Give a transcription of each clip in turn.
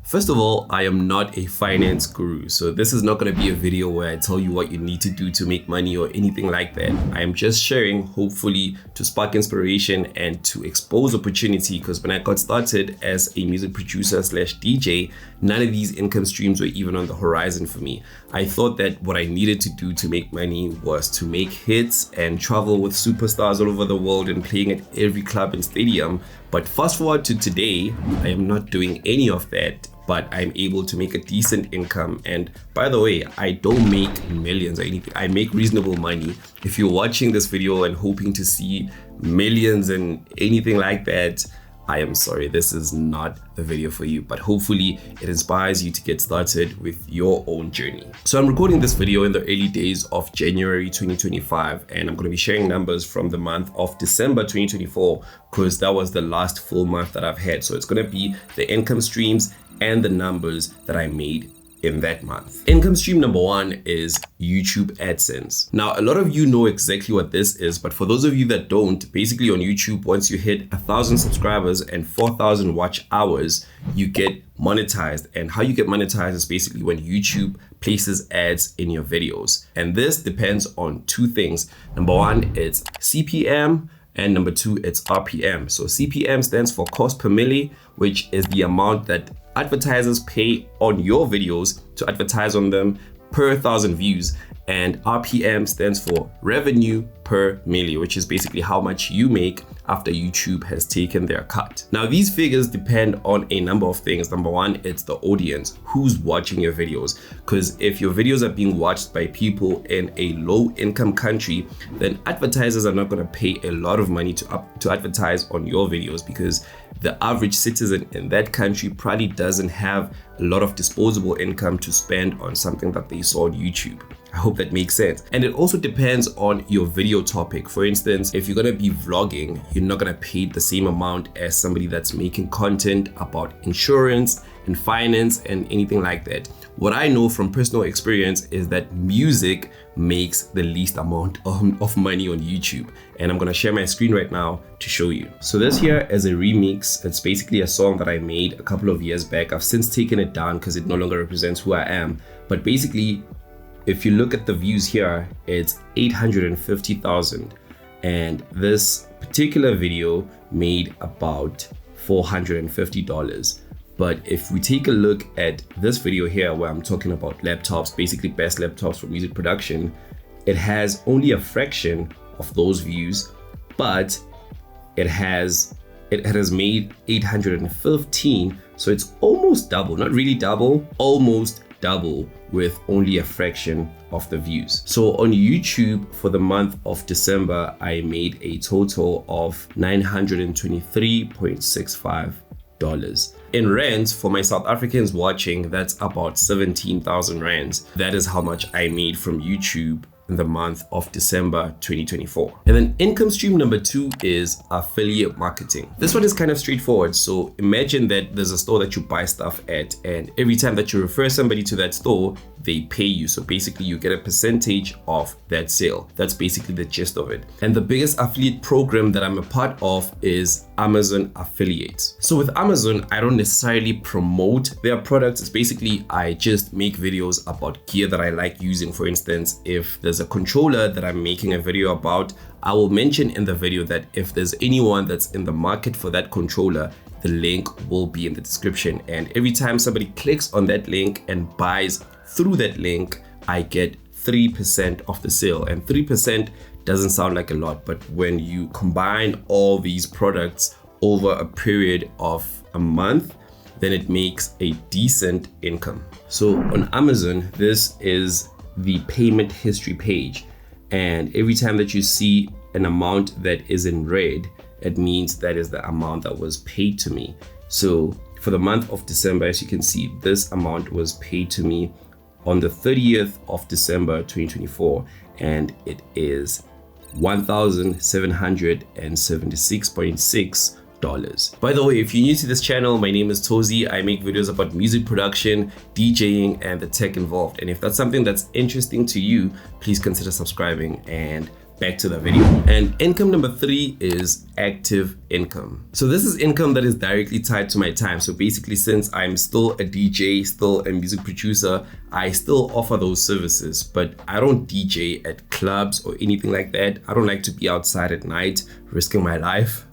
First of all, I am not a finance guru, so this is not going to be a video where I tell you what you need to do to make money or anything like that. I am just sharing, hopefully, to spark inspiration and to expose opportunity, because when I got started as a music producer / DJ, none of these income streams were even on the horizon for me. I thought that what I needed to do to make money was to make hits and travel with superstars all over the world and playing at every club and stadium. But fast forward to today, I am not doing any of that, but I'm able to make a decent income. And by the way, I don't make millions or anything. I make reasonable money. If you're watching this video and hoping to see millions and anything like that, I am sorry, this is not the video for you, but hopefully it inspires you to get started with your own journey. So I'm recording this video in the early days of January 2025, and I'm going to be sharing numbers from the month of December 2024, because that was the last full month that I've had. So it's going to be the income streams and the numbers that I made in that month. Income stream number one is YouTube AdSense. Now, a lot of you know exactly what this is, but for those of you that don't, basically on YouTube, once you hit 1,000 subscribers and 4,000 watch hours, you get monetized. And how you get monetized is basically when YouTube places ads in your videos. And this depends on two things. Number one, it's CPM. And number two, it's RPM. So CPM stands for cost per milli, which is the amount that advertisers pay on your videos to advertise on them per 1,000 views. And RPM stands for revenue per milli, which is basically how much you make after YouTube has taken their cut. Now, these figures depend on a number of things. Number one, it's the audience, who's watching your videos. Because if your videos are being watched by people in a low income country, then advertisers are not going to pay a lot of money to advertise on your videos, because the average citizen in that country probably doesn't have a lot of disposable income to spend on something that they saw on YouTube. I hope that makes sense. And it also depends on your video topic. For instance, if you're gonna be vlogging, you're not gonna pay the same amount as somebody that's making content about insurance and finance and anything like that. What I know from personal experience is that music makes the least amount of money on YouTube. And I'm gonna share my screen right now to show you. So this here is a remix. It's basically a song that I made a couple of years back. I've since taken it down because it no longer represents who I am. But basically, if you look at the views here, it's 850,000. And this particular video made about $450. But if we take a look at this video here, where I'm talking about laptops, basically best laptops for music production, it has only a fraction of those views, but it has made 815. So it's almost double, not really double, almost double, with only a fraction of the views. So on YouTube for the month of December, I made a total of $923.65. In rands, for my South Africans watching, that's about 17,000 rands. That is how much I made from YouTube in the month of December 2024. And then income stream number two is affiliate marketing. This one is kind of straightforward. So imagine that there's a store that you buy stuff at, and every time that you refer somebody to that store, they pay you. So basically you get a percentage of that sale. That's basically the gist of it. And the biggest affiliate program that I'm a part of is Amazon Affiliates. So with Amazon, I don't necessarily promote their products. It's basically, I just make videos about gear that I like using. For instance, if there's a controller that I'm making a video about, I will mention in the video that if there's anyone that's in the market for that controller, the link will be in the description. And every time somebody clicks on that link and buys through that link, I get 3% of the sale. And 3% doesn't sound like a lot, but when you combine all these products over a period of a month, then it makes a decent income. So on Amazon, this is the payment history page. And every time that you see an amount that is in red, it means that is the amount that was paid to me. So for the month of December, as you can see, this amount was paid to me on the 30th of December 2024, and it is $1,776.6. By the way, if you're new to this channel, my name is Tozi. I make videos about music production, DJing, and the tech involved. And if that's something that's interesting to you, please consider subscribing and back to the video. And income number 3 is active income. So this is income that is directly tied to my time. So basically, since I'm still a DJ, still a music producer, I still offer those services, but I don't DJ at clubs or anything like that. I don't like to be outside at night risking my life,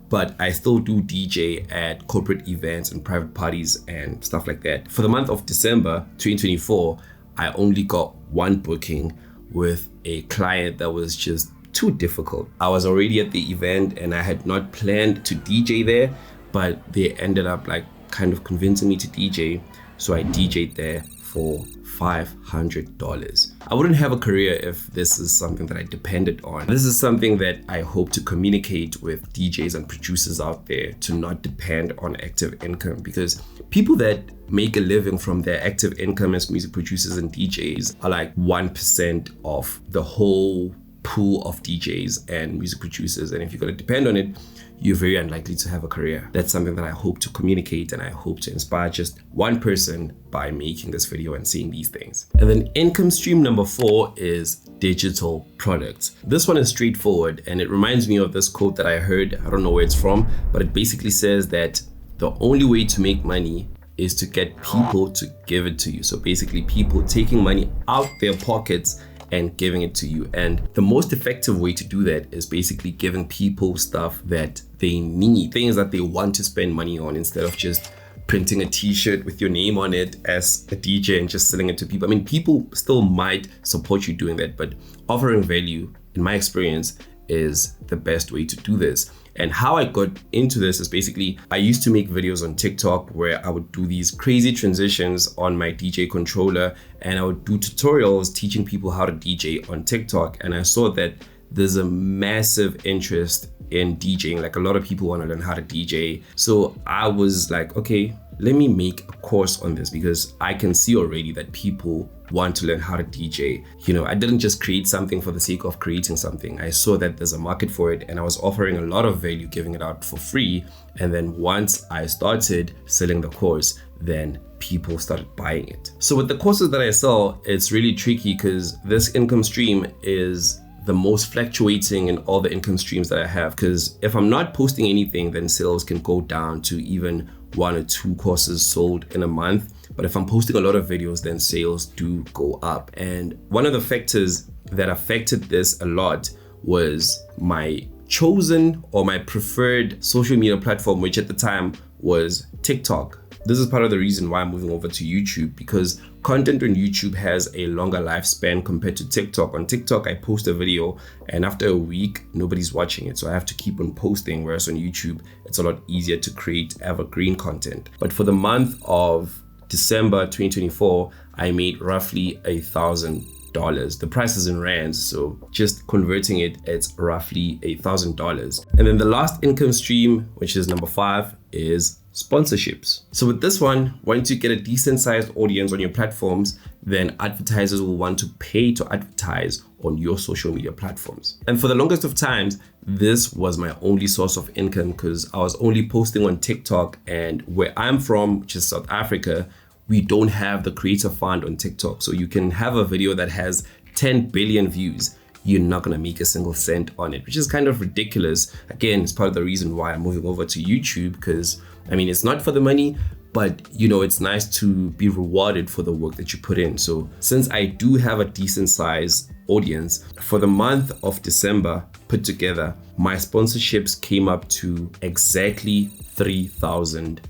but I still do DJ at corporate events and private parties and stuff like that. For the month of December 2024, I only got one booking with a client that was just too difficult. I was already at the event and I had not planned to DJ there, but they ended up like kind of convincing me to DJ. So I DJ'd there for $500. I wouldn't have a career if this is something that I depended on. This is something that I hope to communicate with DJs and producers out there, to not depend on active income, because people that make a living from their active income as music producers and DJs are like 1% of the whole pool of DJs and music producers. And if you're going to depend on it, you're very unlikely to have a career. That's something that I hope to communicate, and I hope to inspire just one person by making this video and saying these things. And then income stream number 4 is digital products. This one is straightforward, and it reminds me of this quote that I heard. I don't know where it's from, but it basically says that the only way to make money is to get people to give it to you. So basically, people taking money out their pockets and giving it to you. And the most effective way to do that is basically giving people stuff that they need, things that they want to spend money on, instead of just printing a t-shirt with your name on it as a DJ and just selling it to people. I mean, people still might support you doing that, but offering value, in my experience, is the best way to do this. And how I got into this is basically, I used to make videos on TikTok where I would do these crazy transitions on my DJ controller, and I would do tutorials teaching people how to DJ on TikTok. And I saw that there's a massive interest in DJing. Like, a lot of people want to learn how to DJ. So I was like, okay, let me make a course on this, because I can see already that people want to learn how to DJ. I didn't just create something for the sake of creating something. I saw that there's a market for it, and I was offering a lot of value, giving it out for free. And then once I started selling the course, then people started buying it. So with the courses that I sell, it's really tricky, because this income stream is the most fluctuating in all the income streams that I have. Because if I'm not posting anything, then sales can go down to even 1 or 2 courses sold in a month. But if I'm posting a lot of videos, then sales do go up. And one of the factors that affected this a lot was my chosen or my preferred social media platform, which at the time was TikTok. This is part of the reason why I'm moving over to YouTube, because content on YouTube has a longer lifespan compared to TikTok. On TikTok, I post a video and after a week, nobody's watching it. So I have to keep on posting, whereas on YouTube, it's a lot easier to create evergreen content. But for the month of December 2024, I made roughly $1,000. The price is in rands, so just converting it, it's roughly $1,000. And then the last income stream, which is number 5, is sponsorships. So with this one, once you get a decent sized audience on your platforms, then advertisers will want to pay to advertise on your social media platforms. And for the longest of times, this was my only source of income, because I was only posting on TikTok, and where I'm from, which is South Africa, we don't have the creator fund on TikTok. So you can have a video that has 10 billion views, you're not gonna make a single cent on it, which is kind of ridiculous. Again, it's part of the reason why I'm moving over to YouTube, because I mean, it's not for the money, but it's nice to be rewarded for the work that you put in. So since I do have a decent size audience, for the month of December put together, my sponsorships came up to exactly $3,000.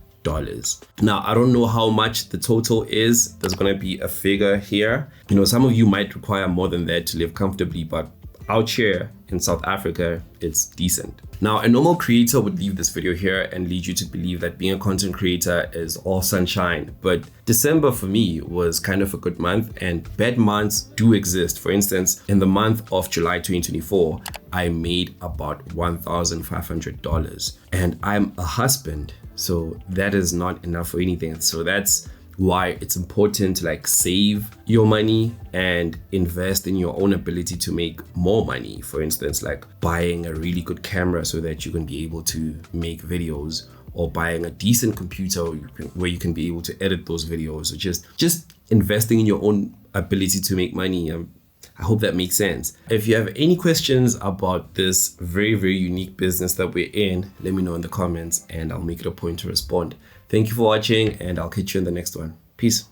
Now, I don't know how much the total is. There's going to be a figure here. Some of you might require more than that to live comfortably, but out here in South Africa, it's decent. Now, a normal creator would leave this video here and lead you to believe that being a content creator is all sunshine. But December for me was kind of a good month, and bad months do exist. For instance, in the month of July 2024, I made about $1,500, and I'm a husband. So that is not enough for anything. So that's why it's important to save your money and invest in your own ability to make more money. For instance, buying a really good camera so that you can be able to make videos, or buying a decent computer where you can be able to edit those videos, or just investing in your own ability to make money. I hope that makes sense. If you have any questions about this very, very unique business that we're in, let me know in the comments and I'll make it a point to respond. Thank you for watching, and I'll catch you in the next one. Peace.